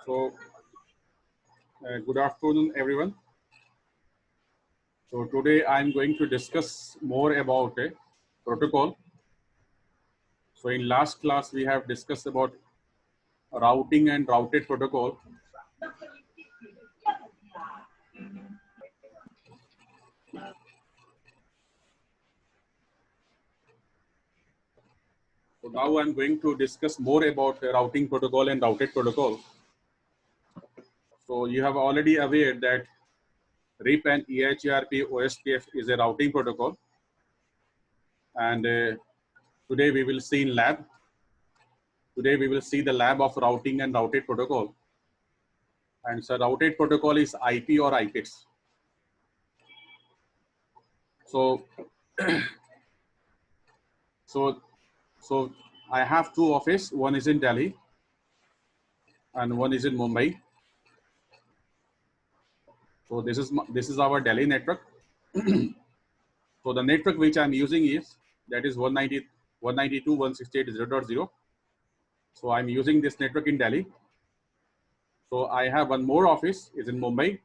So, good afternoon, everyone. So today I'm going to discuss more about a protocol. So in last class we have discussed about routing and routed protocol. So now I'm going to discuss more about routing protocol and routed protocol. So you have already aware that RIP and EIGRP OSPF is a routing protocol, and today we will see in lab. Today we will see the lab of routing and routed protocol. And so routed protocol is IP or IPITS. So, so I have two offices. One is in Delhi and one is in Mumbai. So this is our Delhi network. So the network which I'm using is that is 192.168.0.0. So I'm using this network in Delhi. So I have one more office is in Mumbai.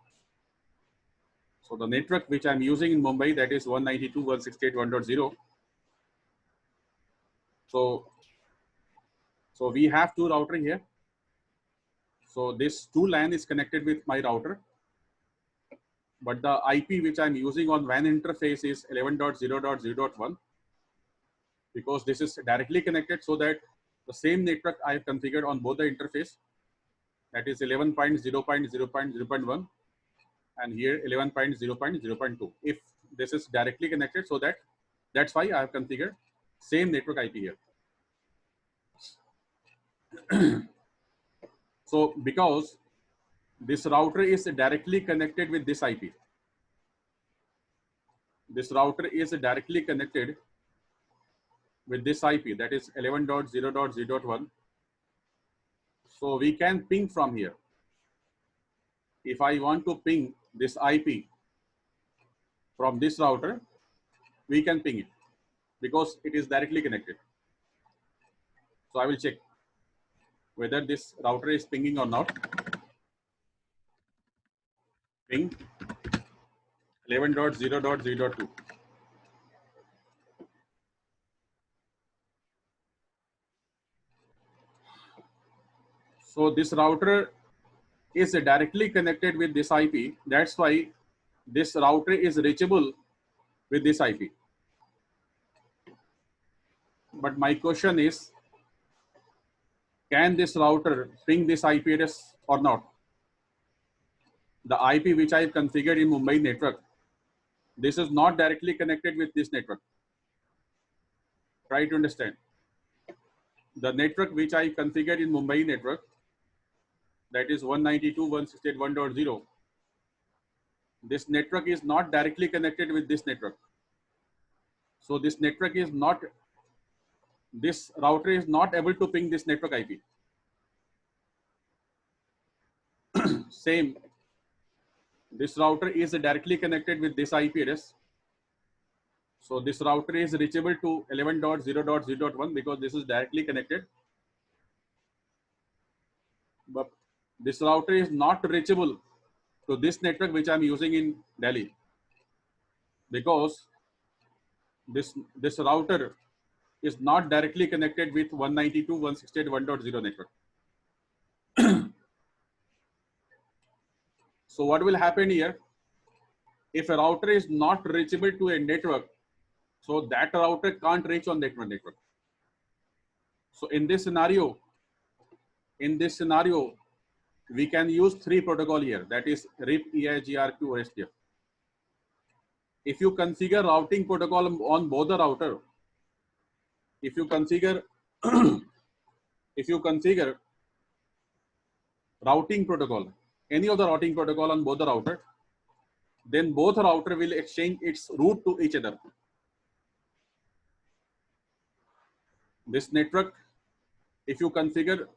So the network which I'm using in Mumbai, that is 192.168.1.0. So we have two routers here. So this two LAN is connected with my router, but the IP which I'm using on WAN interface is 11.0.0.1 because this is directly connected, so that the same network I have configured on both the interface, that is 11.0.0.0.1 and here 11.0.0.2. If this is directly connected, so that's why I have configured same network IP here. So because this router is directly connected with this IP, this router is directly connected with this IP, that is 11.0.0.1. So we can ping from here. If I want to ping this IP from this router, we can ping it because it is directly connected. So I will check whether this router is pinging or not. Ping 11.0.0.2. So this router is directly connected with this IP. That's why this router is reachable with this IP. But my question is, can this router ping this IP address or not? The IP which I configured in Mumbai network, this is not directly connected with this network. Try to understand. The network which I configured in Mumbai network, that is 192.168.1.0. This network is not directly connected with this network. So this network is not, this router is not able to ping this network IP. Same, this router is directly connected with this IP address. So this router is reachable to 11.0.0.1 because this is directly connected. But this router is not reachable to this network which I'm using in Delhi because this router is not directly connected with 192.168.1.0 network. So what will happen here? If a router is not reachable to a network, so that router can't reach on network. So in this scenario, we can use three protocol here, that is RIP, EIGRP, OSPF. If you configure routing protocol on both the router, if you configure routing protocol, any of the routing protocol on both the router, then both router will exchange its route to each other. This network, if you configure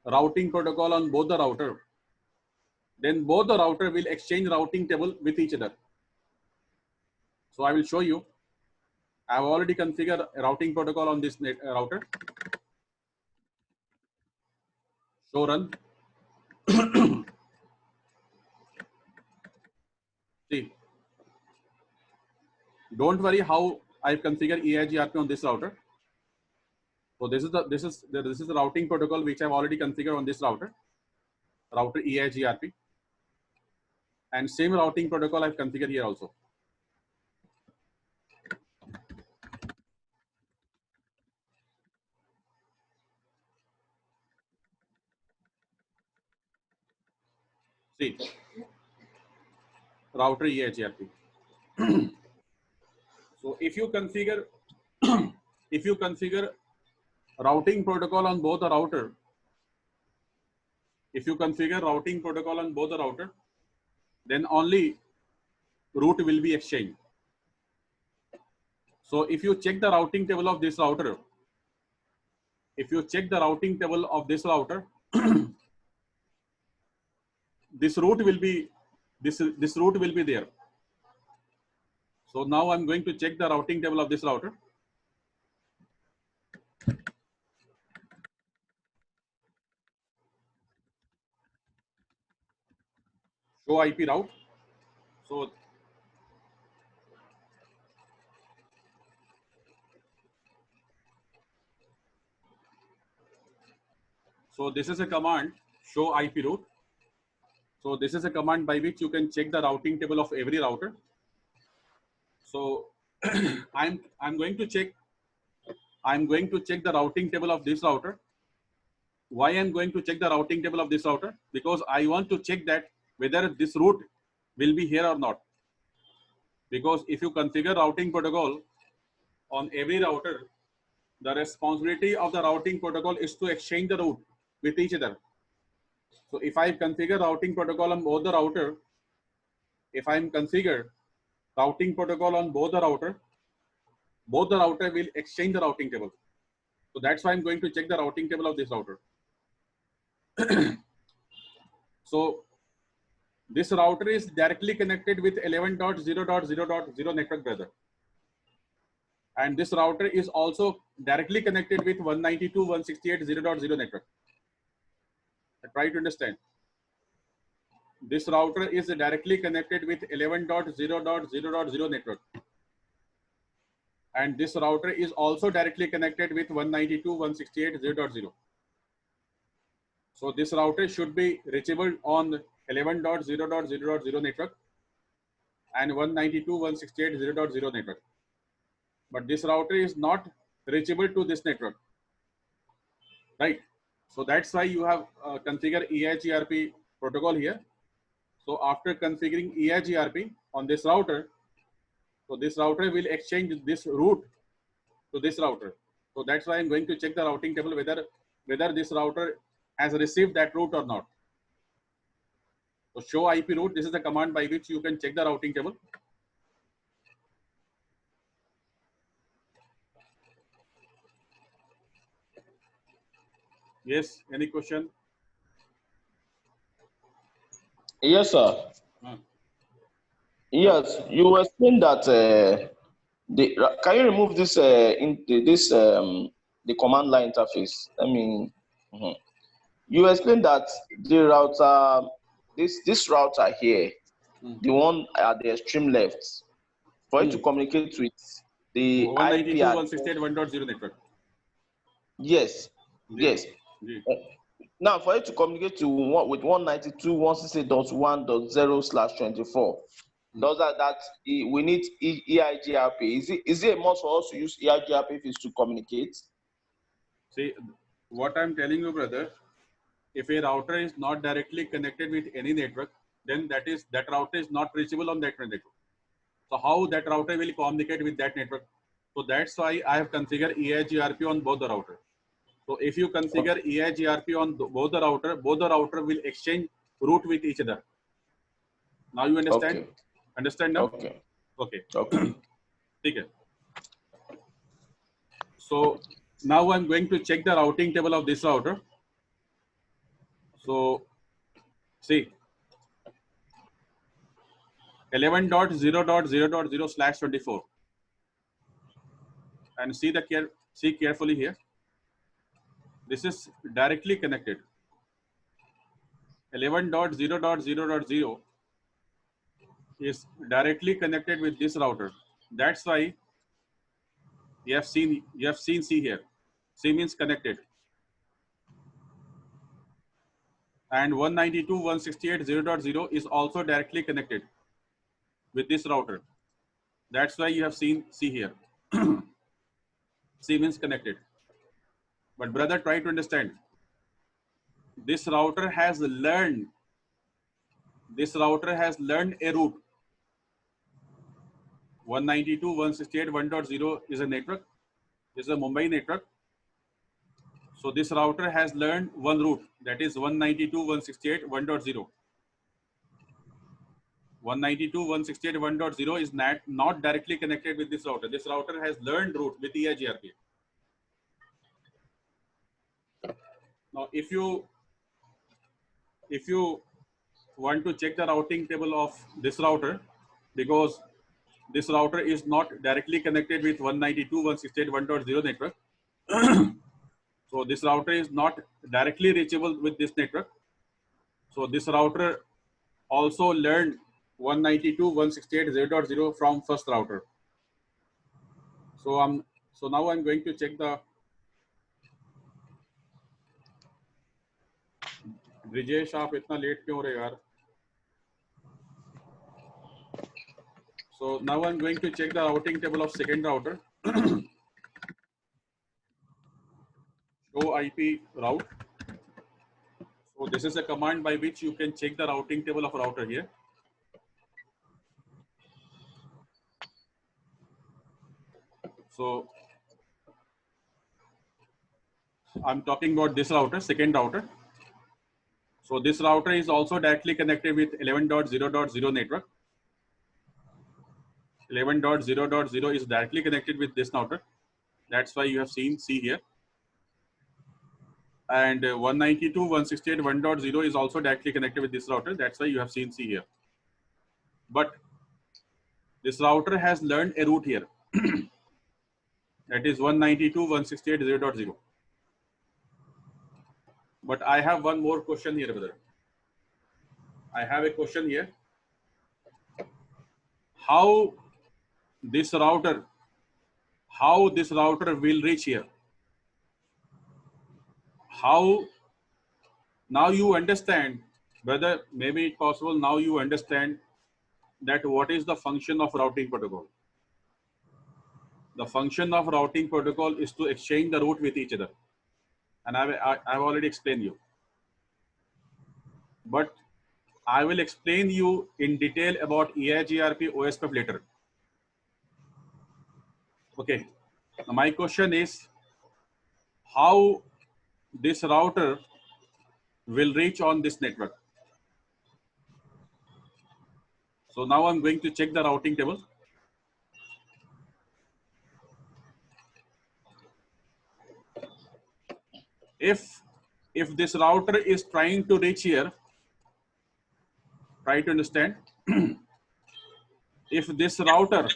routing protocol on both the router, then both the router will exchange routing table with each other. So I will show you. I have already configured a routing protocol on this router. Show run. See, don't worry how I configure EIGRP on this router. So this is the routing protocol which I've already configured on this router EIGRP, and same routing protocol I've configured here also. See, router EIGRP. So if you configure routing protocol on both the router, then only route will be exchanged. So if you check the routing table of this router, this route will be there. So now I'm going to check the routing table of this router. Show IP route. So this is a command, show IP route. So this is a command by which you can check the routing table of every router. So I'm going to check the routing table of this router. Why I'm going to check the routing table of this router? Because I want to check that whether this route will be here or not. Because if you configure routing protocol on every router, the responsibility of the routing protocol is to exchange the route with each other. So if I configure routing protocol on both the router, both the router will exchange the routing table. So that's why I'm going to check the routing table of this router. So this router is directly connected with 11.0.0.0 network, brother. And this router is also directly connected with 192.168.0.0 network. Try to understand. This router is directly connected with 11.0.0.0 network. And this router is also directly connected with 192.168.0.0. So this router should be reachable on 11.0.0.0 network and 192.168.0.0 network. But this router is not reachable to this network, right? So that's why you have configured EIGRP protocol here. So after configuring EIGRP on this router, so this router will exchange this route to this router. So that's why I'm going to check the routing table whether this router has received that route or not. So show IP route, this is the command by which you can check the routing table. Yes, any question? Yes, sir. Yes, you explained that can you remove this the command line interface? I mean, you explained that the router, this router here, the one at the extreme left, for it to communicate with the 192.168.1.0 network. Yes, yes. Now, for it to communicate to with 192.168.1.0/24, does that we need EIGRP? Is it a must for us to use EIGRP if it's to communicate? See, what I'm telling you, brother, if a router is not directly connected with any network, then that router is not reachable on that network. So how that router will communicate with that network? So that's why I have configured EIGRP on both the router. So if you configure EIGRP on both the router will exchange route with each other. Now you understand? Okay. Understand now? Okay. Okay. Okay. Okay. So now I'm going to check the routing table of this router. So see, 11.0.0.0/24, and see carefully here. This is directly connected. 11.0.0.0 is directly connected with this router. That's why you have seen C here. C means connected. And 192.168.0.0 is also directly connected with this router. That's why you have seen C here. C means connected. But brother, try to understand. This router has learned a route. 192.168.1.0 is a network. This is a Mumbai network. So this router has learned one route, that is 192.168.1.0. 192.168.1.0 is not directly connected with this router. This router has learned route with EIGRP. Now, if you want to check the routing table of this router, because this router is not directly connected with 192.168.1.0 network. So this router is not directly reachable with this network. So this router also learned 192.168.0.0 from first router. So now I'm going to check the Brijesh आप इतना late क्यों हो रहे यार? So now I'm going to check the routing table of second router. Show IP route. So this is a command by which you can check the routing table of router here. So I'm talking about this router, second router. So this router is also directly connected with 11.0.0 network. 11.0.0 is directly connected with this router. That's why you have seen C here. And 192.168.1.0 is also directly connected with this router. That's why you have seen C here. But this router has learned a route here. That is 192.168.0.0. But I have one more question here, brother. I have a question here. How this router will reach here? How? Now you understand, brother, maybe it's possible now you understand that what is the function of routing protocol. The function of routing protocol is to exchange the route with each other. And I've already explained you. But I will explain you in detail about EIGRP OSPF later. Okay. Now my question is, how this router will reach on this network? So now I'm going to check the routing table. If this router is trying to reach here, try to understand. If this router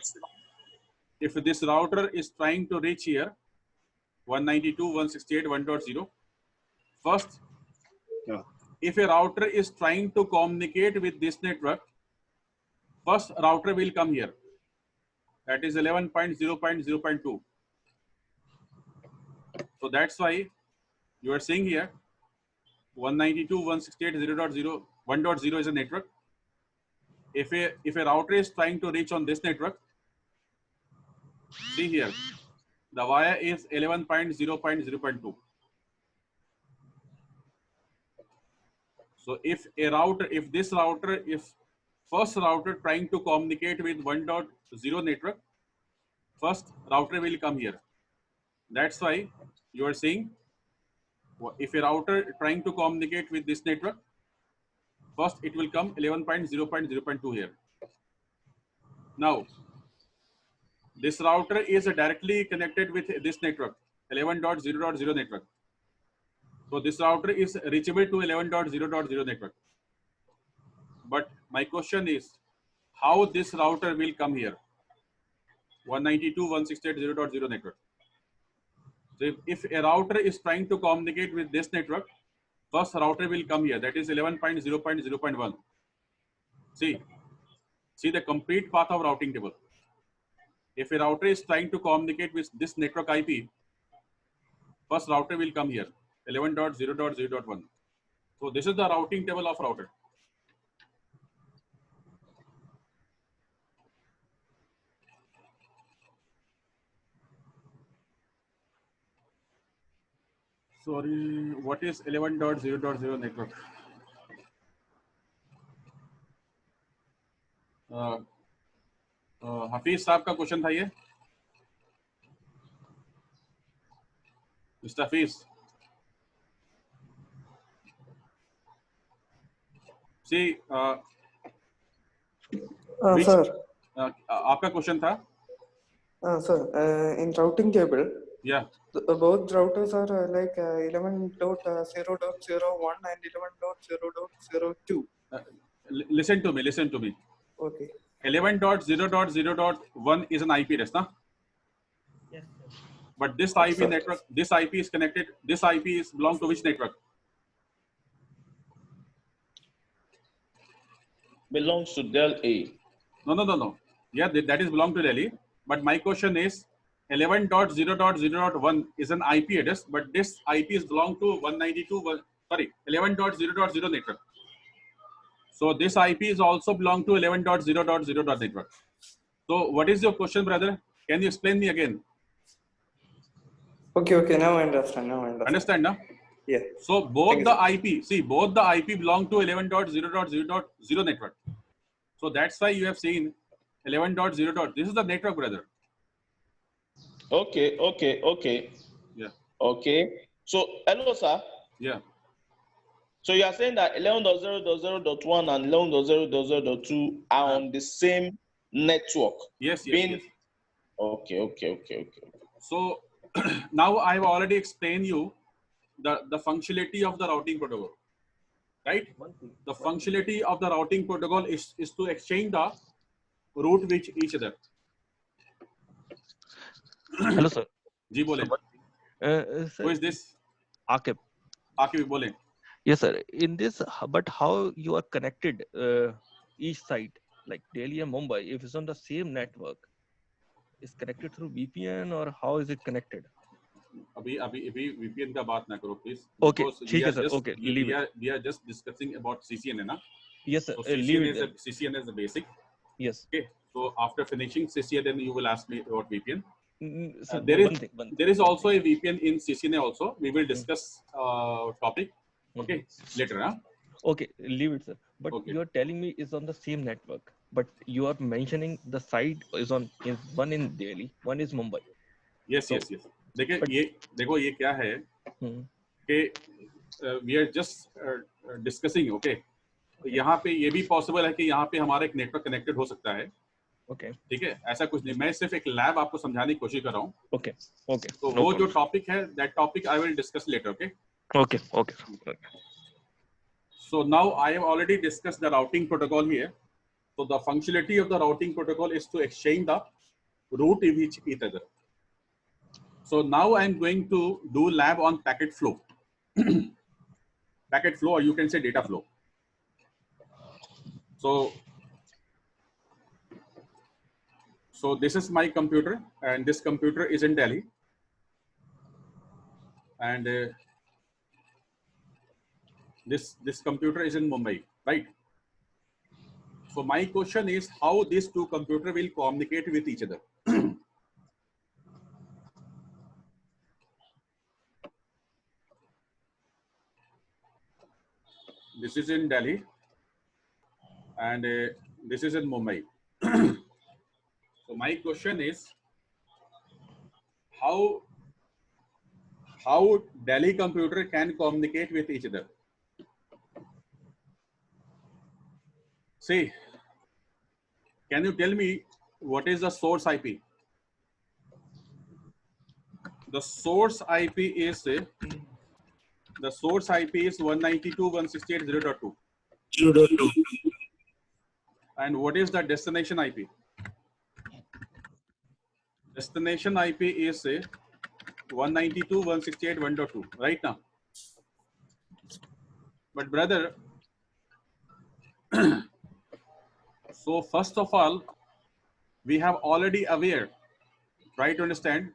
is trying to reach here, 192.168.1.0, first, if a router is trying to communicate with this network, first router will come here. That is 11.0.0.2. So that's why you are seeing here 192.168.0.0 is a network. If a router is trying to reach on this network, see here, the via is 11.0.0.2. So if first router trying to communicate with 1.0 network, first router will come here. That's why you are seeing, if a router trying to communicate with this network, first it will come 11.0.0.2 here. Now, this router is directly connected with this network, 11.0.0 network. So this router is reachable to 11.0.0 network. But my question is, how this router will come here? 192.168.0.0 network. So if a router is trying to communicate with this network, first router will come here. That is 11.0.0.1. See the complete path of routing table. If a router is trying to communicate with this network IP, first router will come here, 11.0.0.1. So this is the routing table of router. Sorry, what is 11.0.0 network? Hafeez साहब का question था ये, mister Hafeez. See, which, sir. आपका question था? Sir, in routing table, Yeah. Both routers are like 11.0.01 and 11.0.02. Listen to me. Okay. 11.0.0.1 is an IP address, na? Yes, sir. But this IP network, this IP is connected. This IP is belong to which network? Belongs to Del A. No. Yeah, that is belong to Delhi. But my question is, 11.0.0.1 is an IP address, but this IP is belong to 11.0.0 network. So this IP is also belong to 11.0.0 network. So what is your question, brother? Can you explain me again? Okay. Now I understand. Understand, now? Yeah. So both the IP, both the IP belong to 11.0.0.0 network. So that's why you have seen 11.0. This is the network, brother. Okay. Yeah. Okay. So, hello, sir. Yeah. So you are saying that 11.0.0.1 and 11.0.0.2 are on the same network? Yes. Okay. So now I have already explained you the functionality of the routing protocol, right? The functionality of the routing protocol is to exchange the route with each other. Hello, sir. जी बोलें. Sir, Who is this? Akib. Akib, बोलें. Yes, sir. In this, but how you are connected each side, like Delhi and Mumbai, if it's on the same network, is connected through VPN or how is it connected? अभी VPN का बात ना करो, please. Okay, Because ठीक है, sir. Okay, leave it. We are just discussing about CCNA, na? Yes, sir. So Leave it then. CCNA is the basic. Yes. Okay. So after finishing CCNA, then you will ask me about VPN. Sir, there is also a VPN in CCNA also. We will discuss topic. Okay, later, huh? Okay, leave it, sir. But you are telling me it's on the same network, but you are mentioning the site is one in Delhi, one is Mumbai. Yes. देखो ये क्या है कि we are just discussing, okay? यहाँ पे ये भी possible है कि यहाँ पे हमारा एक नेटवर्क कनेक्टेड हो सकता है. ओके. ठीक है, ऐसा कुछ नहीं. मैं सिर्फ एक लैब आपको समझाने की कोशिश कर रहा हूँ. ओके. तो वो जो टॉपिक है, that topic I will discuss later, okay? Okay. So now I have already discussed the routing protocol here. So the functionality of the routing protocol is to exchange the route with each other. So now I am going to do lab on packet flow. Packet flow, or you can say data flow. So this is my computer, and this computer is in Delhi. And this computer is in Mumbai, right? So my question is how these two computers will communicate with each other. This is in Delhi, and this is in Mumbai. So my question is how Delhi computer can communicate with each other. See, can you tell me what is the source IP? The source IP is 192.168.0.2. And what is the destination IP? Destination IP is 192.168.1.2. Right now. But brother, so first of all, we have already aware, try to understand,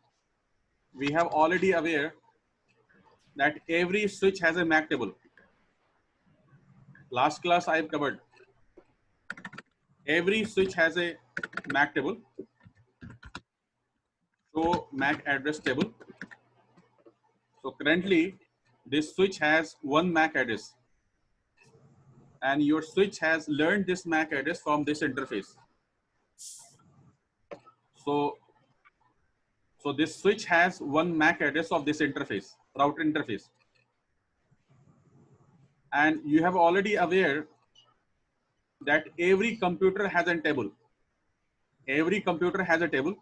we have already aware that every switch has a MAC table. Last class I have covered. Every switch has a MAC table. So MAC address table. So currently this switch has one MAC address, and your switch has learned this MAC address from this interface. So this switch has one MAC address of this interface, router interface. And you have already aware that every computer has a table. Every computer has a table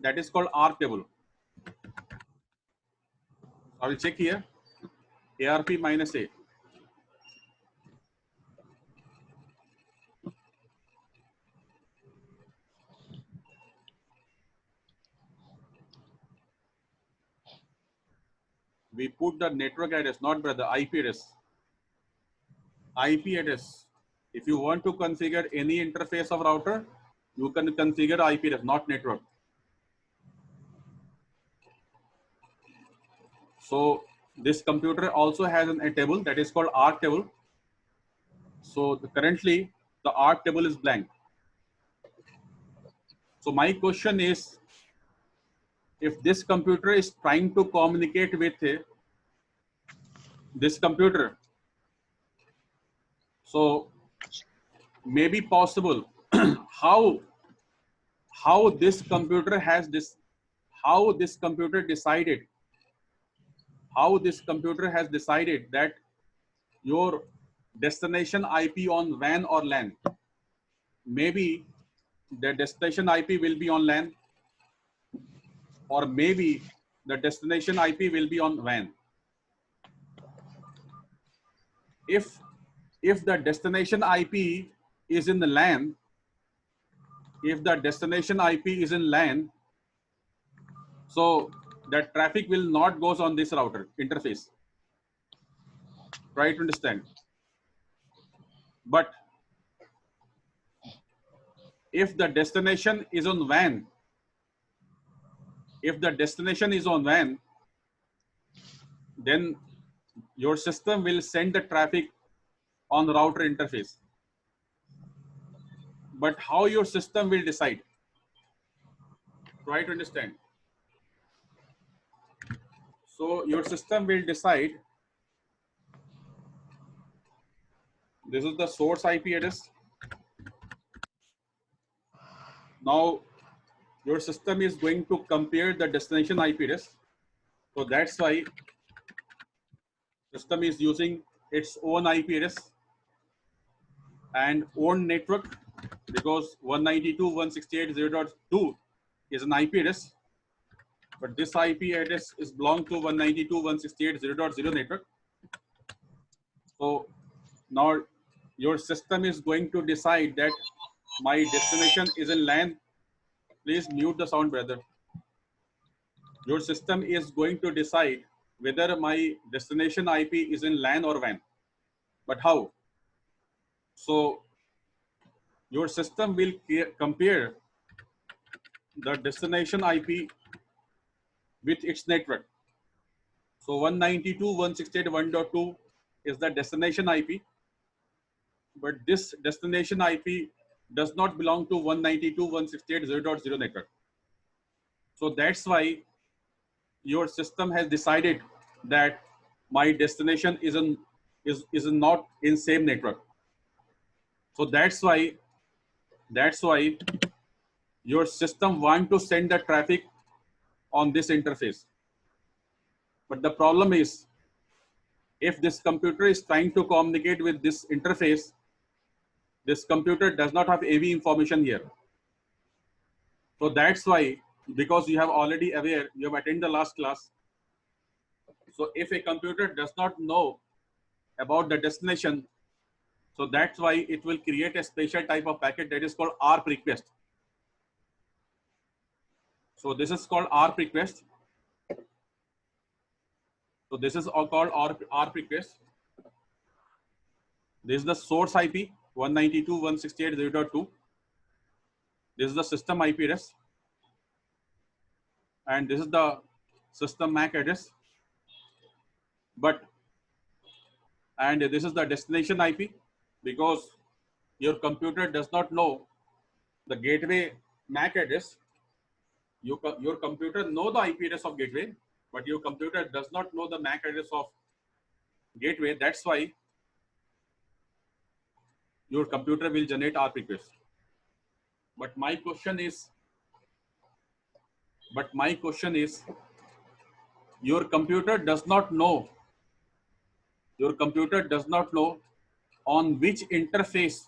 that is called ARP table. I will check here, ARP -A. We put the network address, not brother, IP address. IP address. If you want to configure any interface of router, you can configure IP address, not network. So this computer also has a table that is called ARC table. So currently the ARC table is blank. So my question is, if this computer is trying to communicate with this computer, so maybe possible how this computer has this, how this computer has decided that your destination IP on WAN or LAN. Maybe the destination IP will be on LAN, or maybe the destination IP will be on WAN. If the destination IP is in the LAN, if the destination IP is in LAN, so that traffic will not goes on this router interface. Try to understand. But if the destination is on WAN, if the destination is on WAN, then your system will send the traffic on the router interface. But how your system will decide? Try to understand. So your system will decide. This is the source IP address. Now your system is going to compare the destination IP address. So that's why system is using its own IP address and own network, because 192.168.0.2 is an IP address, but this IP address is belong to 192.168.0.0 network. So now your system is going to decide that my destination is in LAN. Please mute the sound, brother. Your system is going to decide whether my destination IP is in LAN or WAN. But how? So your system will compare the destination IP with its network. So 192.168.1.2 is the destination IP, but this destination IP does not belong to 192.168.0.0 network. So that's why your system has decided that my destination is not in same network. So that's why your system want to send the traffic on this interface. But the problem is, if this computer is trying to communicate with this interface, this computer does not have AV information here. So that's why, because you have already aware, you have attended the last class. So if a computer does not know about the destination, so that's why it will create a special type of packet that is called ARP request. So this is called ARP request. So this is all called ARP request. This is the source IP 192.168.0.2. This is the system IP address, and this is the system MAC address. And this is the destination IP, because your computer does not know the gateway MAC address. Your computer know the IP address of gateway, but your computer does not know the MAC address of gateway. That's why your computer will generate ARP request. But my question is, your computer does not know on which interface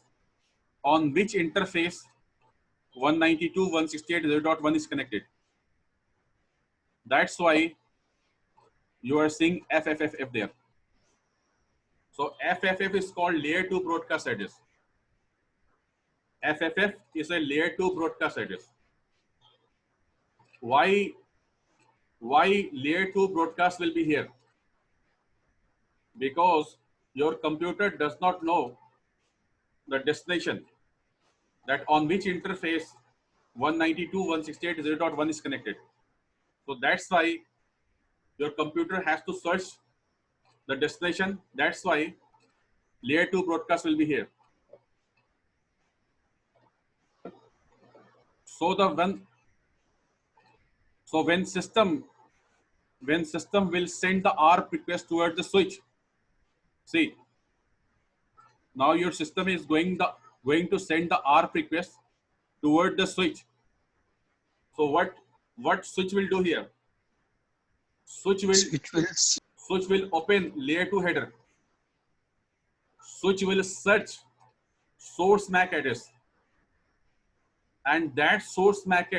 192.168.0.1 is connected. That's why you are seeing FFFF there. So FFF is called layer 2 broadcast address. FFF is a layer 2 broadcast address. Why layer 2 broadcast will be here? Because your computer does not know the destination, that on which interface 192.168.0.1 is connected. So that's why your computer has to search the destination. That's why layer 2 broadcast will be here. So when system will send the ARP request towards the switch, see, now your system is going to send the ARP request toward the switch. So what switch will do here? Switch will open layer 2 header. Switch will search source MAC address, and that source MAC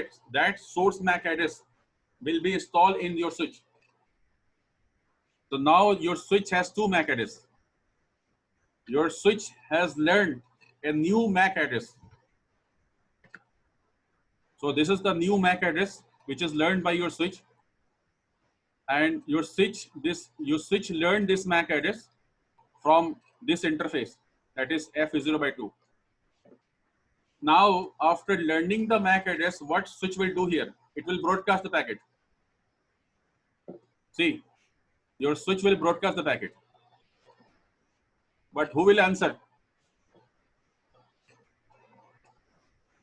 address will be installed in your switch. So now your switch has two MAC address. Your switch has learned a new MAC address. So this is the new MAC address which is learned by your switch, and your switch learned this MAC address from this interface, that is F0/2. Now after learning the MAC address, what switch will do here? It will broadcast the packet. See, your switch will broadcast the packet, but who will answer?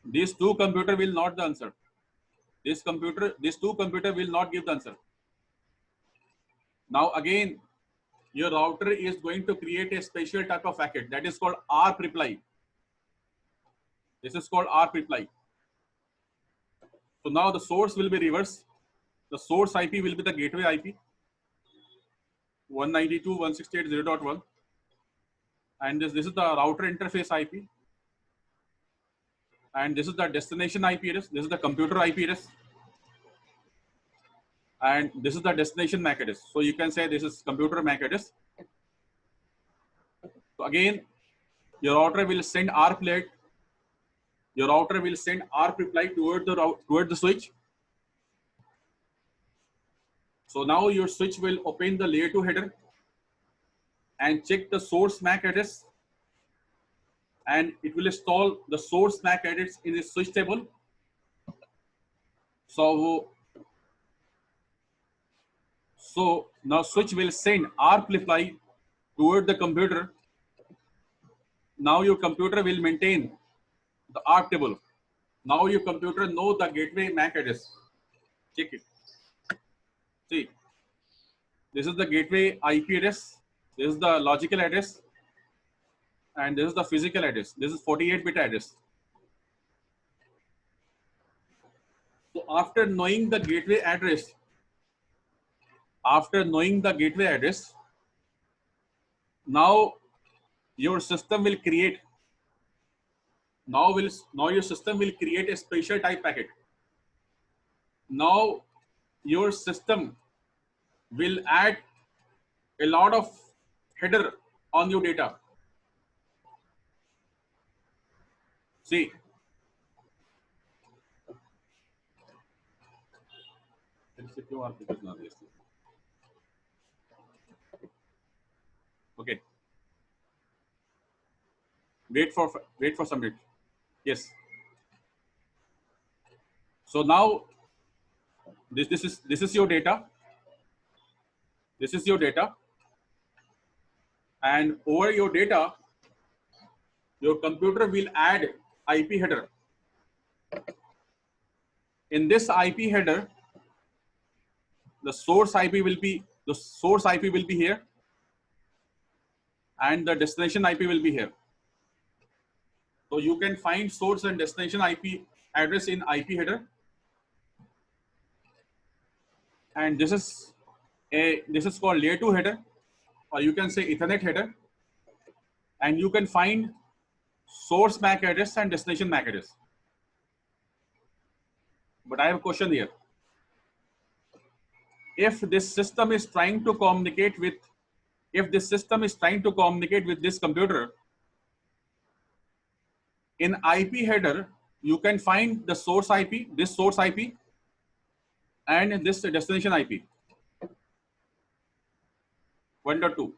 These two computers will not the answer. These two computers will not give the answer. Now again, your router is going to create a special type of packet that is called ARP reply. This is called ARP reply. So now the source will be reversed. The source IP will be the gateway IP 192.168.0.1, and this is the router interface IP, and this is the destination IP address. This is the computer IP address, and this is the destination MAC address. So you can say this is computer MAC address. So again, your router will send ARP reply. Your router will send ARP reply toward the switch. So now your switch will open the layer 2 header and check the source MAC address, and it will install the source MAC address in the switch table. So now switch will send ARP reply toward the computer. Now your computer will maintain the ARP table. Now your computer know the gateway MAC address. Check it. See, this is the gateway IP address. This is the logical address, and this is the physical address. This is 48-bit address. So after knowing the gateway address, now your system will create. Now your system will create a special type packet. Now your system will add a lot of header on your data. See, okay. Wait for submit. Yes. So now this is your data. This is your data, and over your data, your computer will add IP header. In this IP header, the source IP will be here, and the destination IP will be here. So you can find source and destination IP address in IP header, and this is called layer 2 header, or you can say Ethernet header, and you can find source MAC address and destination MAC address. But I have a question here. If this system is trying to communicate with this computer, in IP header, you can find the source IP, this source IP, and this destination IP. 1.2.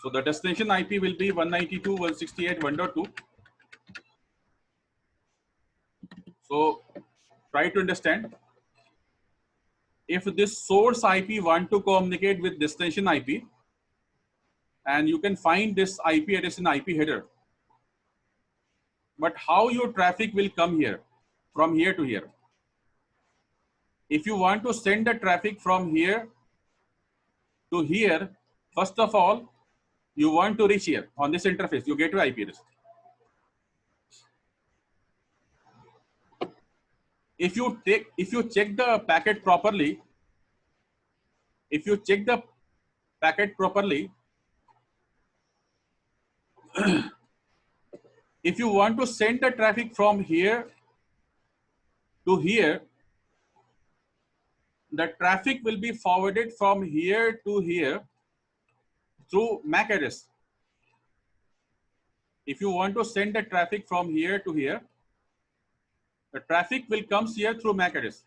So the destination IP will be 192.168.1.2. So try to understand. If this source IP want to communicate with destination IP, and you can find this IP address in IP header, but how your traffic will come here, from here to here? If you want to send the traffic from here to here, first of all, you want to reach here on this interface, your gateway IP address. If you check the packet properly, if you want to send the traffic from here to here, the traffic will be forwarded from here to here through MAC address. If you want to send the traffic from here to here, the traffic will come here through MAC address,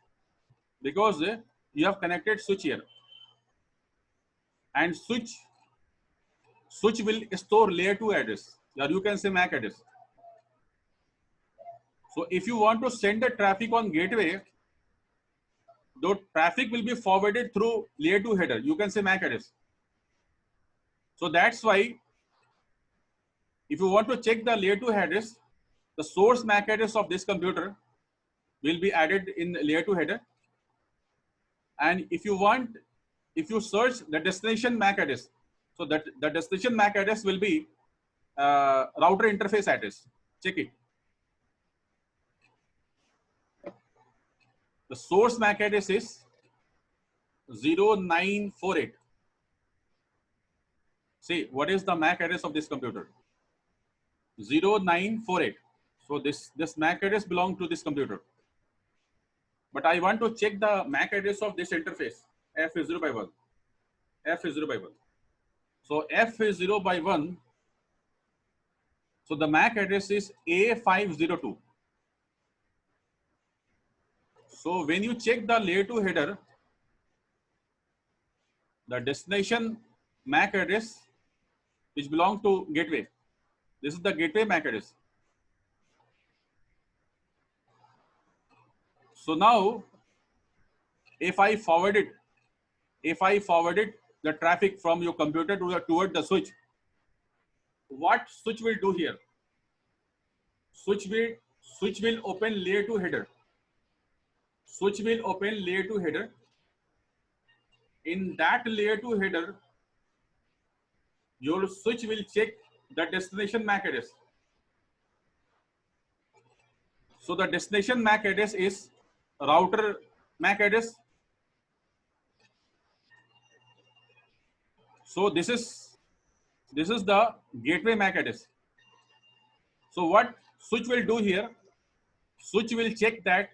because you have connected switch here, and switch will store layer 2 address, or you can say MAC address. So if you want to send the traffic on gateway, the traffic will be forwarded through layer 2 header, you can say MAC address. So that's why if you want to check the layer 2 address, the source MAC address of this computer will be added in layer 2 header. And if you search the destination MAC address, so that the destination MAC address will be router interface address. Check it. The source MAC address is 0948. See, what is the MAC address of this computer? 0948. So this MAC address belongs to this computer. But I want to check the MAC address of this interface. F is 0 by 1. F is 0 by 1. So F is 0 by 1. So the MAC address is A502. So when you check the layer 2 header, the destination MAC address which belongs to gateway. This is the gateway MAC address. So now, if I forwarded the traffic from your computer toward the switch, what switch will do here? Switch will open layer 2 header. Switch will open layer 2 header. In that layer 2 header, your switch will check the destination MAC address. So the destination MAC address is router MAC address. So this is the gateway MAC address. So what switch will do here? Switch will check that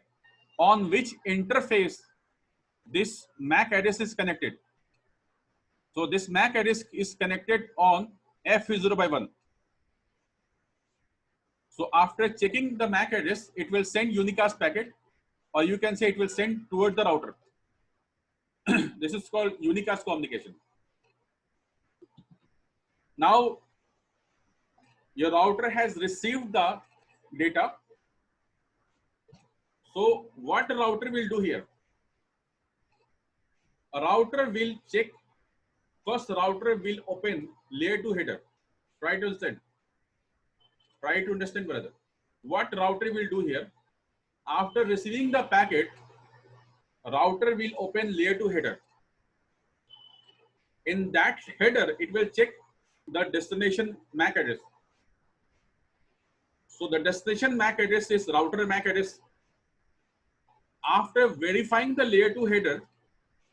on which interface this MAC address is connected. So this MAC address is connected on F is 0 by 1. So after checking the MAC address, it will send unicast packet, or you can say it will send toward the router. This is called unicast communication. Now your router has received the data. So what router will do here? A router will check. First, router will open layer 2 header. Try to understand. Try to understand, brother. What router will do here? After receiving the packet, router will open layer 2 header. In that header, it will check the destination MAC address. So the destination MAC address is router MAC address. After verifying the layer 2 header,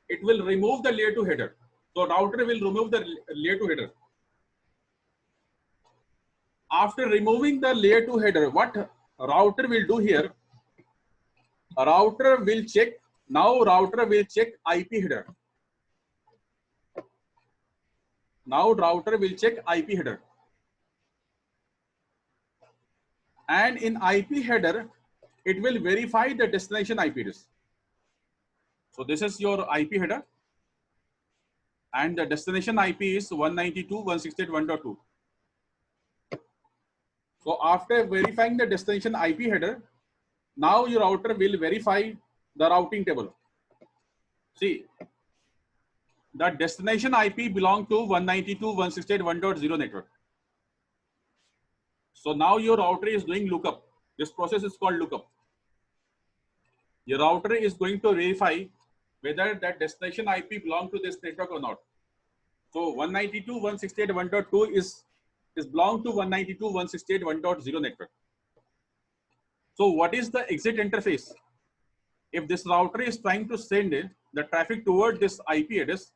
it will remove the layer 2 header. So router will remove the layer 2 header. After removing the layer 2 header, what router will do here? A router will check. Now router will check IP header. Now router will check IP header. And in IP header, it will verify the destination IP address. So this is your IP header. And the destination IP is 192.168.1.2. So after verifying the destination IP header, now your router will verify the routing table. See, the destination IP belong to 192.168.1.0 network. So now your router is doing lookup. This process is called lookup. Your router is going to verify whether that destination IP belong to this network or not. So 192.168.1.2 is belong to 192.168.1.0 network. So what is the exit interface? If this router is trying to send the traffic toward this IP address,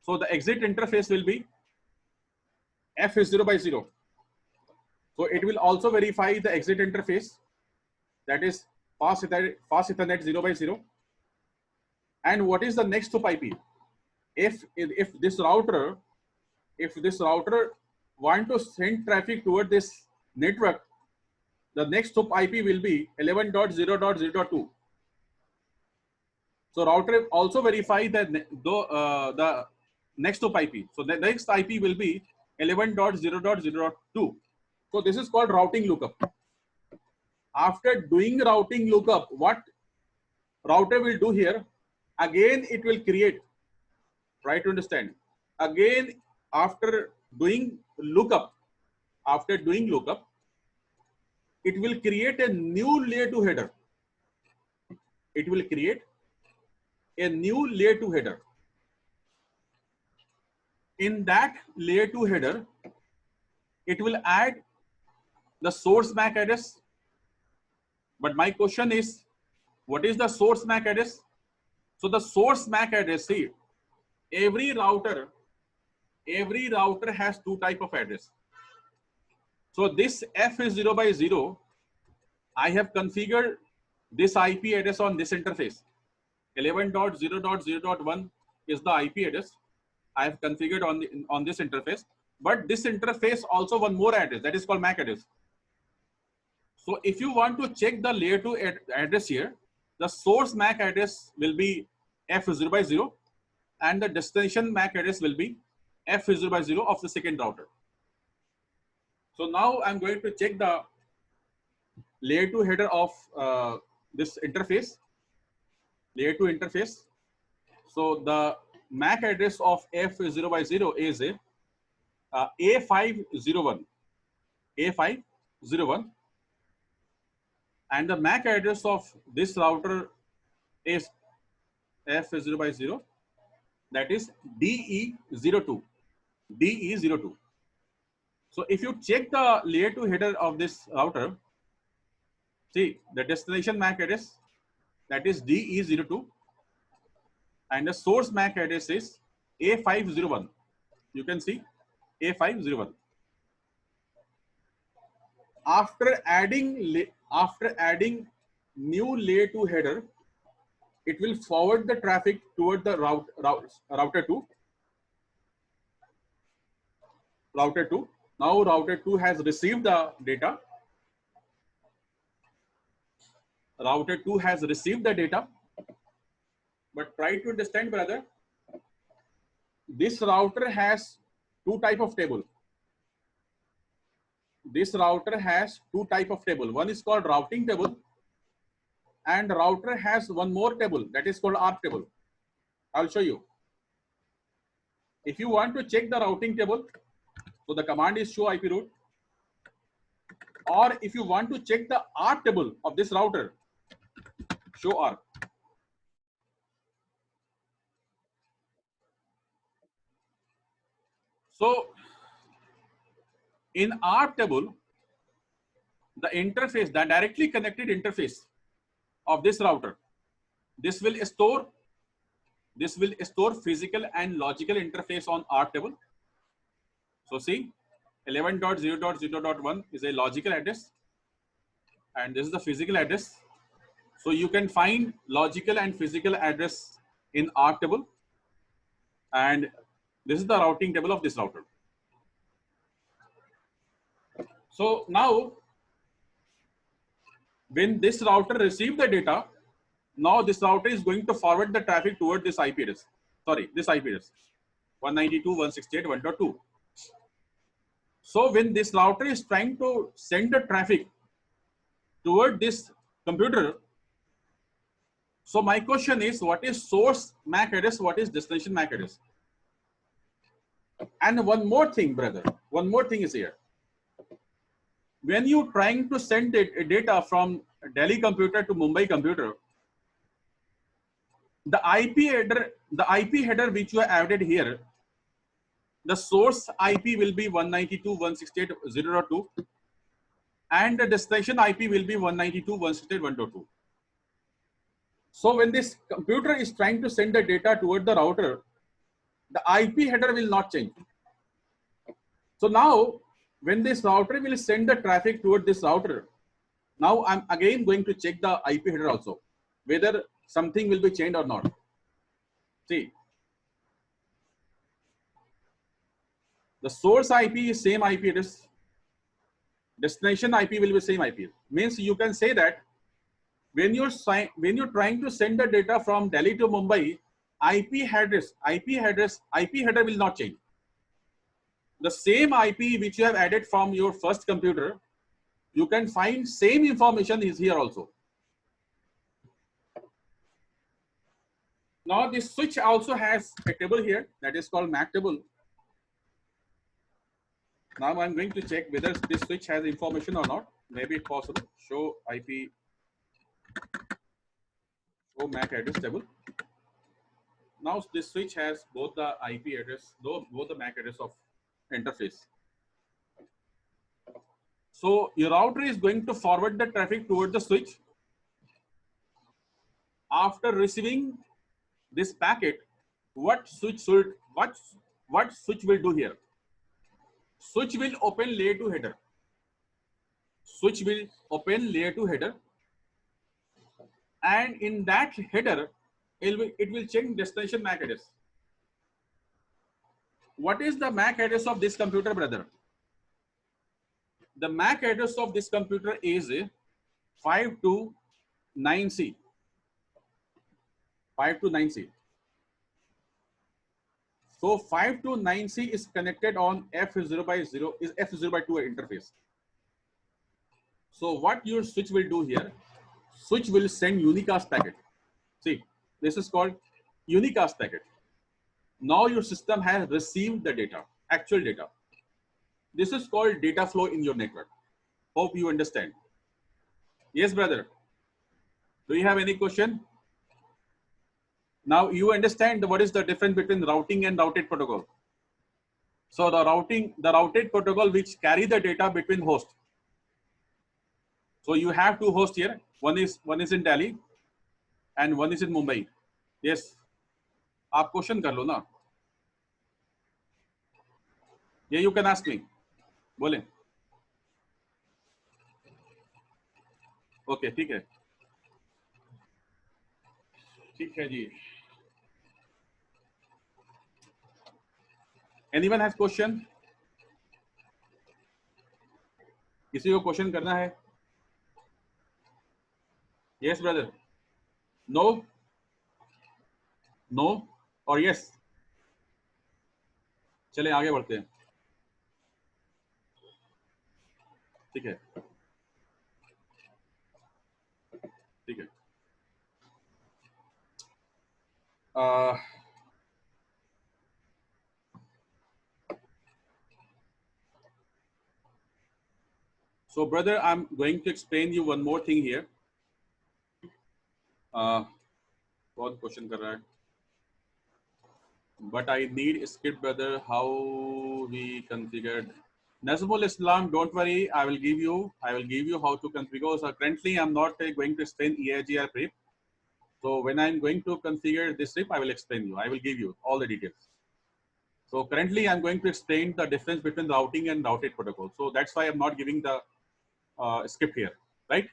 so the exit interface will be F is 0 by 0. So it will also verify the exit interface, that is fast Ethernet 0 by 0. And what is the next hop IP? If this router want to send traffic toward this network, the next hop IP will be 11.0.0.2. So router also verify that the next hop IP. So the next IP will be 11.0.0.2. So this is called routing lookup. After doing routing lookup, what router will do here? Again, it will create. Try to understand. Again, after doing lookup, it will create a new layer 2 header. It will create a new layer 2 header. In that layer 2 header, it will add the source MAC address. But my question is, what is the source MAC address? So the source MAC address, see, every router has two type of address. So this F is 0 by 0, I have configured this IP address on this interface. 11.0.0.1 is the IP address I have configured on this interface. But this interface also one more address, that is called MAC address. So if you want to check the layer 2 address here, the source MAC address will be F 0 by 0 and the destination MAC address will be F 0 by 0 of the second router. So now I'm going to check the layer 2 header of this interface, layer 2 interface. So the MAC address of F 0 by 0 is A501, A501. And the MAC address of this router is F 0 by 0, that is DE02, DE02. So if you check the layer 2 header of this router, see the destination MAC address, that is DE02, and the source MAC address is A501. You can see A501. After adding new layer 2 header, it will forward the traffic toward the router 2. Now router 2 has received the data. Router 2 has received the data. But try to understand, brother. This router has two type of table. this router has two type of table. One is called routing table, and router has one more table that is called ARP table. I'll show you. If you want to check the routing table, so the command is show IP route. Or if you want to check the ARP table of this router, show ARP. So in ARP table, the interface, the directly connected interface of this router, this will store physical and logical interface on ARP table. So see, 11.0.0.1 is a logical address, and this is the physical address. So you can find logical and physical address in ARP table, and this is the routing table of this router. So now, when this router receives the data, now this router is going to forward the traffic toward this IP address. Sorry, this IP address, 192.168.1.2. So when this router is trying to send the traffic toward this computer, so my question is, what is source MAC address? What is destination MAC address? And one more thing, brother, one more thing is here. When you trying to send data from Delhi computer to Mumbai computer, the IP header which you have added here, the source IP will be 192.168.0.2, and the destination IP will be 192.168.1.2. So when this computer is trying to send the data toward the router, the IP header will not change. So now, when this router will send the traffic toward this router, now I'm again going to check the IP header also, whether something will be changed or not. See, the source IP is same IP address, destination IP will be same IP. Means you can say that when you're trying to send the data from Delhi to Mumbai, IP header will not change. The same IP which you have added from your first computer, you can find same information is here also. Now this switch also has a table here that is called MAC table. Now I'm going to check whether this switch has information or not. Maybe it's possible. Show IP, show MAC address table. Now this switch has both the IP address, both the MAC address of interface. So your router is going to forward the traffic toward the switch. After receiving this packet, what switch will do here? Switch will open layer 2 header. Switch will open layer 2 header, and in that header, it will check destination MAC address. What is the MAC address of this computer, brother? The MAC address of this computer is 529C. 529C. So 529C is connected on F0x0 is F0x2 interface. So what your switch will do here? Switch will send unicast packet. See, this is called unicast packet. Now your system has received the data, actual data. This is called data flow in your network. Hope you understand. Yes, brother. Do you have any question? Now you understand what is the difference between routing and routed protocol. So the routed protocol which carry the data between hosts. So you have two hosts here. One is in Delhi and one is in Mumbai. Yes. आप question कर लो ना. Yeah, you can ask me. बोले. Okay, ठीक है. ठीक है जी. Anyone has question? किसी को क्वेश्चन करना है? Yes, brother. No. No or yes? चले आगे बढ़ते हैं. ठीक है, ठीक है। So brother, I'm going to explain you one more thing here. बहुत क्वेश्चन कर रहा है, but I need script brother. How we configured? Nazmul Islam, don't worry. I will give you how to configure. So currently, I'm not going to explain EIGR RIP. So when I'm going to configure this RIP, I will explain you. I will give you all the details. So currently, I'm going to explain the difference between routing and routed protocol. So that's why I'm not giving the script here, right?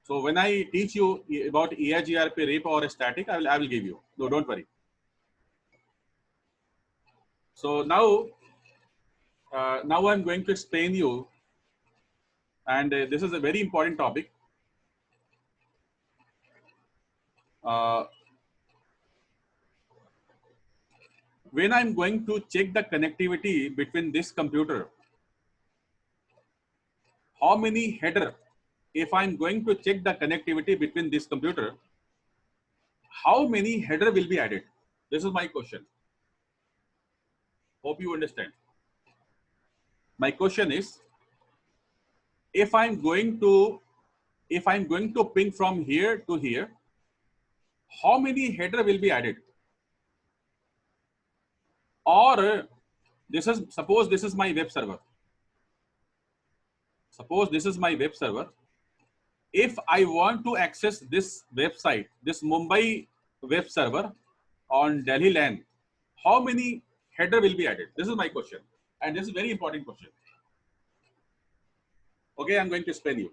So when I teach you about EIGRP RIP or static, I will give you. No, don't worry. So now I'm going to explain you, and this is a very important topic. When I'm going to check the connectivity between this computer, how many header? If I'm going to check the connectivity between this computer, how many header will be added? This is my question. Hope you understand. My question is, if I'm going to ping from here to here, how many header will be added? Or suppose this is my web server. Suppose this is my web server. If I want to access this website, this Mumbai web server on Delhi LAN, how many header will be added? This is my question, and this is a very important question. Okay, I'm going to explain you.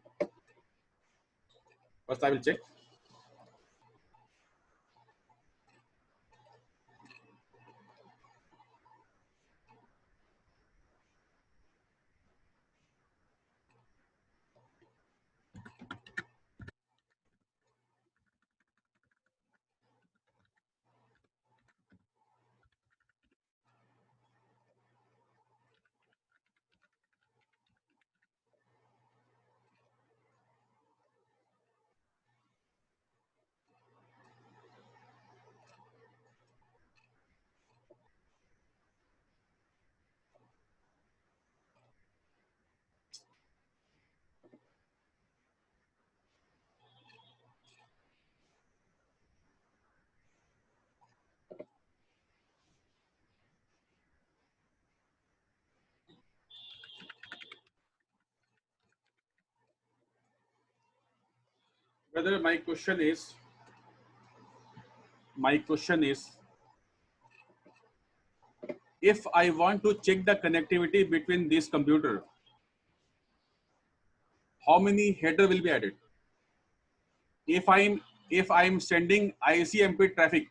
First, I will check. Whether my question is, if I want to check the connectivity between this computer, how many header will be added? If I'm sending ICMP traffic,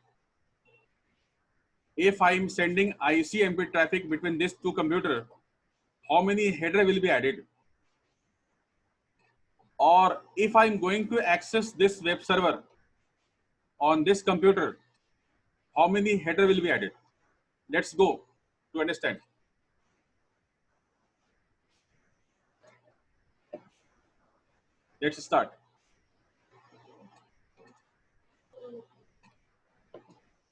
between these two computers, how many header will be added? Or if I'm going to access this web server on this computer, how many header will be added? Let's go to understand. Let's start.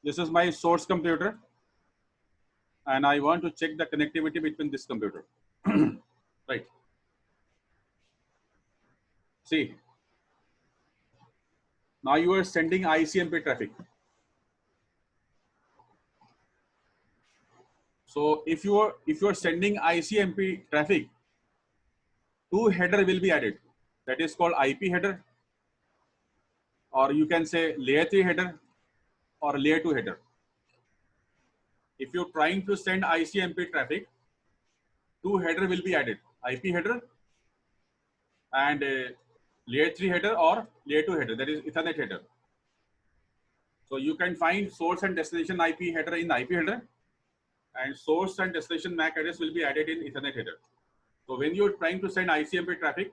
This is my source computer, and I want to check the connectivity between this computer. Right. See, now you are sending ICMP traffic. So if you are sending ICMP traffic, two header will be added. That is called IP header, or you can say layer 3 header or layer 2 header. If you're trying to send ICMP traffic, two header will be added, IP header and layer 3 header or layer 2 header, that is Ethernet header. So you can find source and destination IP header in IP header, and source and destination MAC address will be added in Ethernet header. So when you're trying to send ICMP traffic,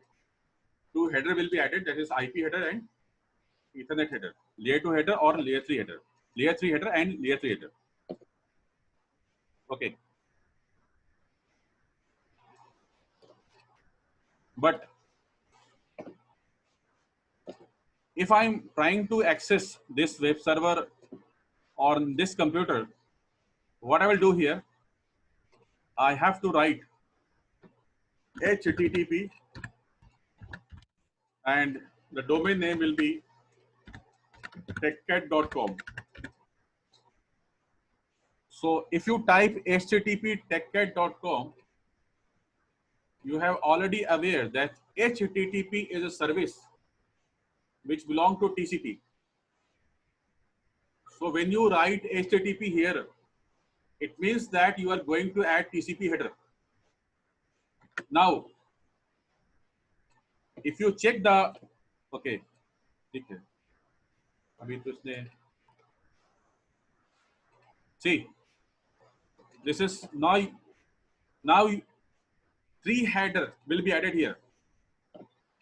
two header will be added, that is IP header and Ethernet header, layer 2 header or layer 3 header, layer 3 header and layer 3 header. Okay. But if I'm trying to access this web server on this computer, what I will do here, I have to write HTTP and the domain name will be techcat.com. So if you type http techcat.com, you have already aware that HTTP is a service which belong to TCP. So when you write HTTP here, it means that you are going to add TCP header. Now, if you check the, okay, ठीक है, अभी तो इसने, see, this is now 3 header will be added here.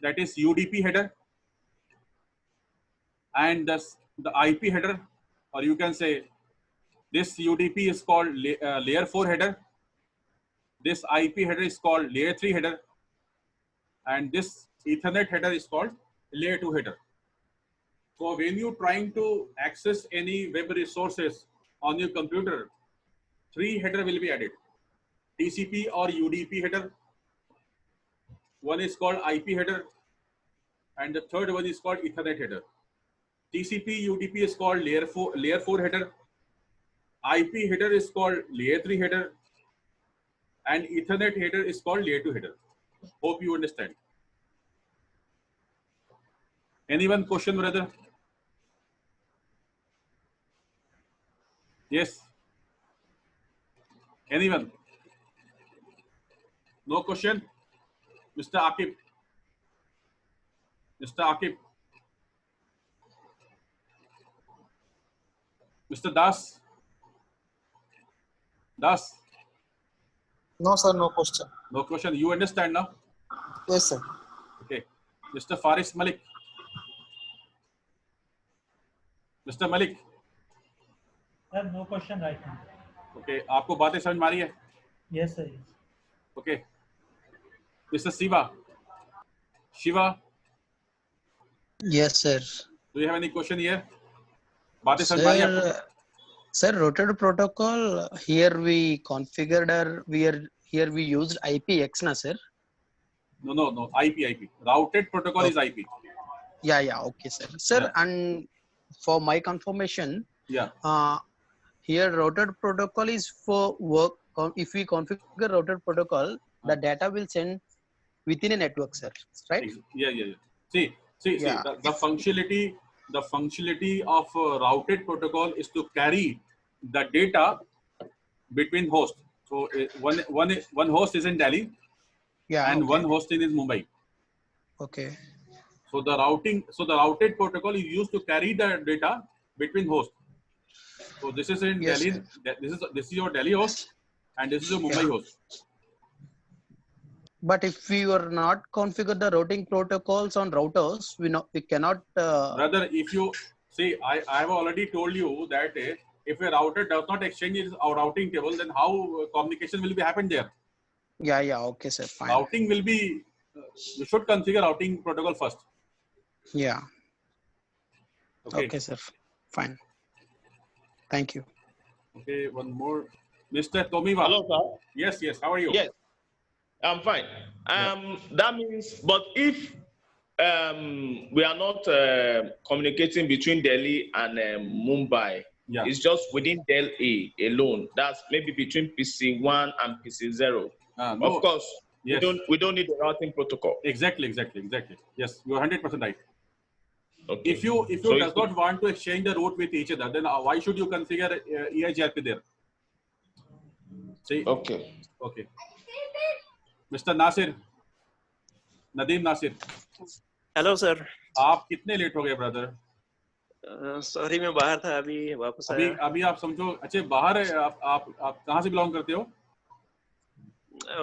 That is UDP header and the IP header, or you can say this UDP is called layer 4 header. This IP header is called layer 3 header, and this Ethernet header is called layer 2 header. So when you trying to access any web resources on your computer, 3 header will be added: TCP or UDP header. One is called IP header, and the third one is called Ethernet header. TCP UDP is called layer 4 header. IP header is called layer 3 header, and Ethernet header is called layer 2 header. Hope you understand. Anyone question, brother? Yes. Anyone? No question? Mr. Akib. Mr. Akib. Mr. Das. Das. No, sir, no question. No question. You understand now? Yes, sir. Okay. Mr. Faris Malik. Mr. Malik. Sir, no question right now. Okay. आपको बातें समझ में आ रही है? Yes, sir. Yes. Okay. Mr. Shiva. Shiva. Yes, sir. Do you have any question here? बातें समझ में आ रही है आपको? Sir, routed protocol, here we configured or here we used IPX, na sir? No. IP. Routed protocol is IP. Yeah, okay, sir. Sir, Yeah. and for my confirmation, Yeah. here routed protocol is for work. If we configure routed protocol, the data will send within a network, sir. Right? Yeah. See. Yeah. The functionality of routed protocol is to carry the data between hosts. So one host is in Delhi, Yeah. and Okay. one host is in Mumbai. Okay. So the routed protocol is used to carry the data between hosts. So this is in Yes, Delhi. This is your Delhi host, and this is your Mumbai host. But if we were not configure the routing protocols on routers, we cannot. Brother, if you see, I have already told you that if a router does not exchange its routing table, then how communication will be happen there? Yeah. Okay, sir. Fine. Routing will be. You should configure routing protocol first. Yeah. Okay. Okay, sir. Fine. Thank you. Okay. One more, Mr. Tomiwa. Hello, sir. Yes. How are you? Yes, I'm fine. That means, but if we are not communicating between Delhi and Mumbai, Yeah. it's just within Delhi alone. That's maybe between PC1 and PC0. No. Of course, Yes. we don't need the routing protocol. Exactly. Yes, you are 100% right. Okay. If you So does not want to exchange the route with each other, then why should you configure EIGRP there? See. Okay. Okay. Mr. Nasir, Nadeem Nasir, hello sir आप कितने late हो गए brother? Sorry मैं बाहर था अभी वापस आया अभी आप समझो, अच्छे बाहर है, आप कहाँ से बिलोंग करते हो?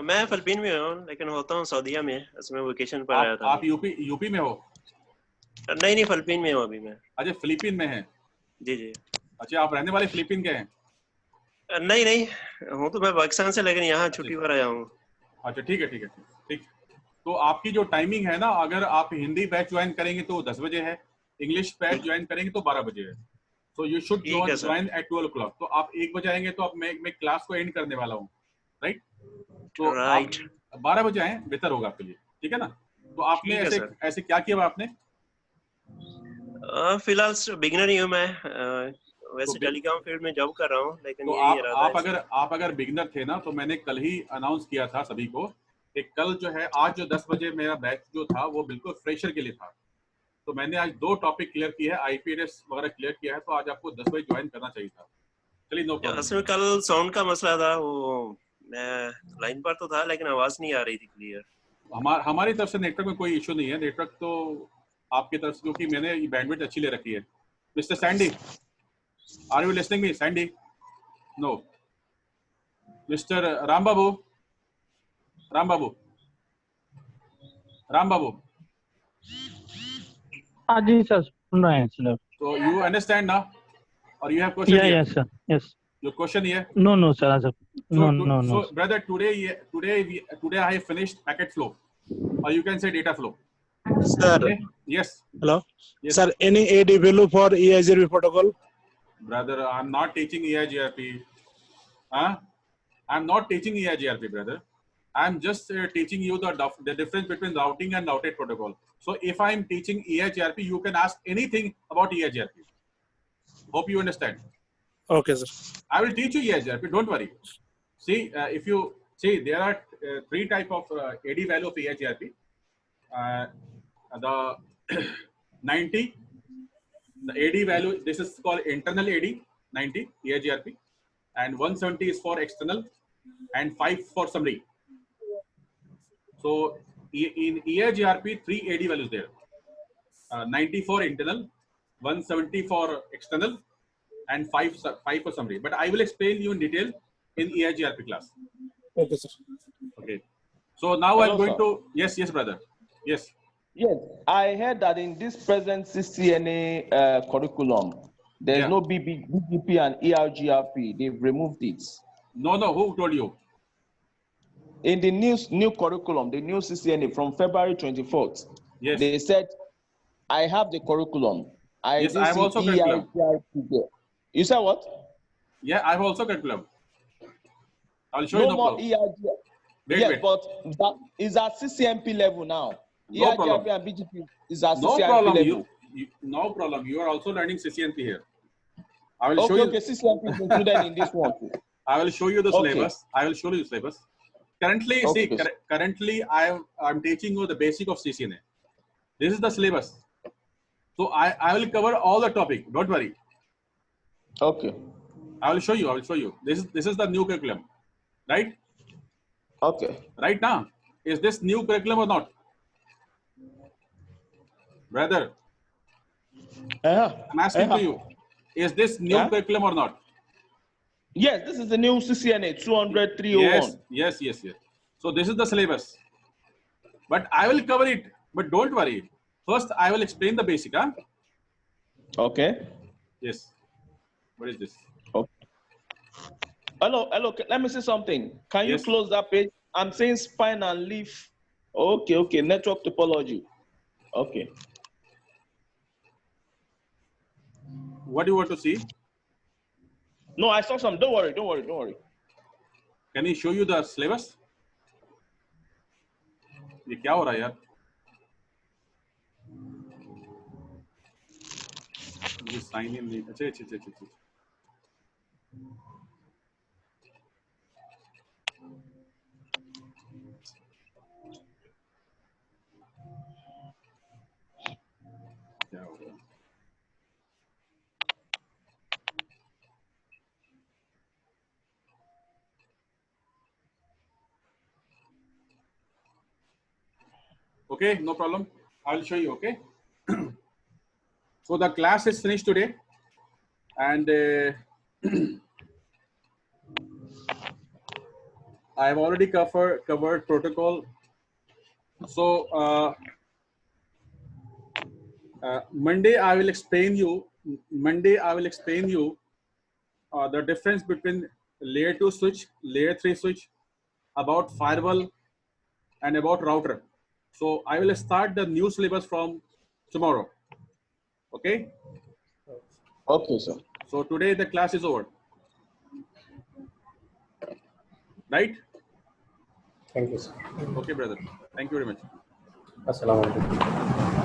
मैं फिलीपीन में हूँ लेकिन होता हूँ सऊदीया में इसमें वेकेशन पर आया था आप यूपी में हो? नहीं फिलीपीन में हूँ अभी मैं अच्छा, फिलीपीन में है? जी अच्छा, आप रहने वाले फिलीपीन के हैं? नहीं हूँ तो मैं पाकिस्तान से लेकिन यहाँ छुट्टी पर आया हूँ अच्छा, ठीक है। तो आपकी जो टाइमिंग है ना, अगर आप हिंदी बैच ज्वाइन करेंगे तो 10 बजे है, इंग्लिश बैच ज्वाइन करेंगे तो 12 बजे है. सो यू शुड ठीक है सर। Join at 12 o'clock. तो आप 1 बजे आएंगे तो अब मैं क्लास को एंड करने वाला हूँ, राइट? तो राइट, आप 12 बजे आए, बेहतर होगा आपके लिए, ठीक है ना? तो आपने ठीक है ऐसे सर। ऐसे क्या किया आपने? फिलहाल बिगिनर ही हूँ मैं। वैसे तो टेलीकॉम फील्ड में जॉब कर रहा हूँ, लेकिन तो यही इरादा है। आप अगर बिगनर थे ना, तो मैंने कल ही अनाउंस किया था सभी को कि कल जो है, आज जो 10 बजे मेरा बैच जो था वो बिल्कुल फ्रेशर के लिए था. तो मैंने आज 2 टॉपिक क्लियर किए हैं, आईपीएस वगैरह क्लियर किया है, तो आज आपको 10 बजे ज्वाइन करना चाहिए था. चलिए, नो प्रॉब्लम. असल में कल साउंड का मसला था, वो मैं लाइन पर तो था लेकिन आवाज नहीं आ रही थी क्लियर। हमारी तरफ से नेटवर्क में कोई इशू नहीं है, नेटवर्क तो आपकी तरफ से, क्योंकि मैंने ये बैंडविड्थ अच्छी ले रखी है. Mister Sandy, are you listening me? Sandy? No. Mister Ram Babu, Ram Babu, Ram Babu. हाँ जी सर, सुन रहे हैं sir. So you understand now, or you have question Yeah, here? yes sir, yes. Your question here? No, no sir, sir. No, So, no, no. So brother, today I have finished packet flow, or you can say data flow. Sir, Okay? Yes. hello. Yes. Sir, any AD value for EIGRP protocol? Brother, I'm not teaching EIGRP. Huh? I'm not teaching EIGRP, brother. I'm just teaching you the difference between routing and routed protocol. So if I'm teaching EIGRP, you can ask anything about EIGRP. Hope you understand. Okay, sir. I will teach you EIGRP. Don't worry. See, if you see, there are 3 type of AD value of EIGRP. The 90, the AD value. This is called internal AD 90 EIGRP, and 170 is for external, and 5 for summary. So in EIGRP, 3 AD values there. 90 for internal, 170 for external, and 5 for summary. But I will explain you in detail in EIGRP class. Okay, sir. Okay. So now Hello, I'm going sir. to, yes, brother. Yes. Yes, I heard that in this present CCNA curriculum, there's no BGP and EIGRP. They've removed it. No, who told you? In the new curriculum, the new CCNA from February 24th, yes, they said, I have the curriculum. I yes, I have also curriculum. There. You said what? Yeah, I have also curriculum. I'll show no you. No more problem. EIGRP. Yes, but that is at CCMP level now. No EIGRP problem. and BGP is at No CCMP problem. level. No problem. You are also learning CCNP here. I will show you. Okay, CCMP is included in this one too. I will show you the Okay. syllabus. I will show you the syllabus. Currently, Okay. currently I'm teaching you the basic of CCNA. This is the syllabus. So I will cover all the topic. Don't worry. Okay. I will show you. This is the new curriculum, right? Okay. Right now, is this new curriculum or not, brother? I'm asking to you, is this new curriculum or not? Yes, this is the new CCNA 200 301. Yes. So this is the syllabus. But I will cover it. But don't worry. First, I will explain the basic. Huh? Okay. Yes. What is this? Okay. Hello. Let me say something. Can you close that page? I'm saying spine and leaf. Okay. Network topology. Okay. What do you want to see? No, I saw some. Don't worry. Can he show you the syllabus? ये क्या हो रहा है यार? मुझे sign in नहीं. अच्छा. क्या हो रहा है? Okay, no problem. I'll show you. Okay. So the class is finished today, and I have already covered protocol. So Monday I will explain you. The difference between layer 2 switch, layer 3 switch, about firewall, and about router. So I will start the new syllabus from tomorrow. Okay. Okay, sir. So today the class is over. Right? Thank you, sir. Okay, brother. Thank you very much. Assalamu alaikum.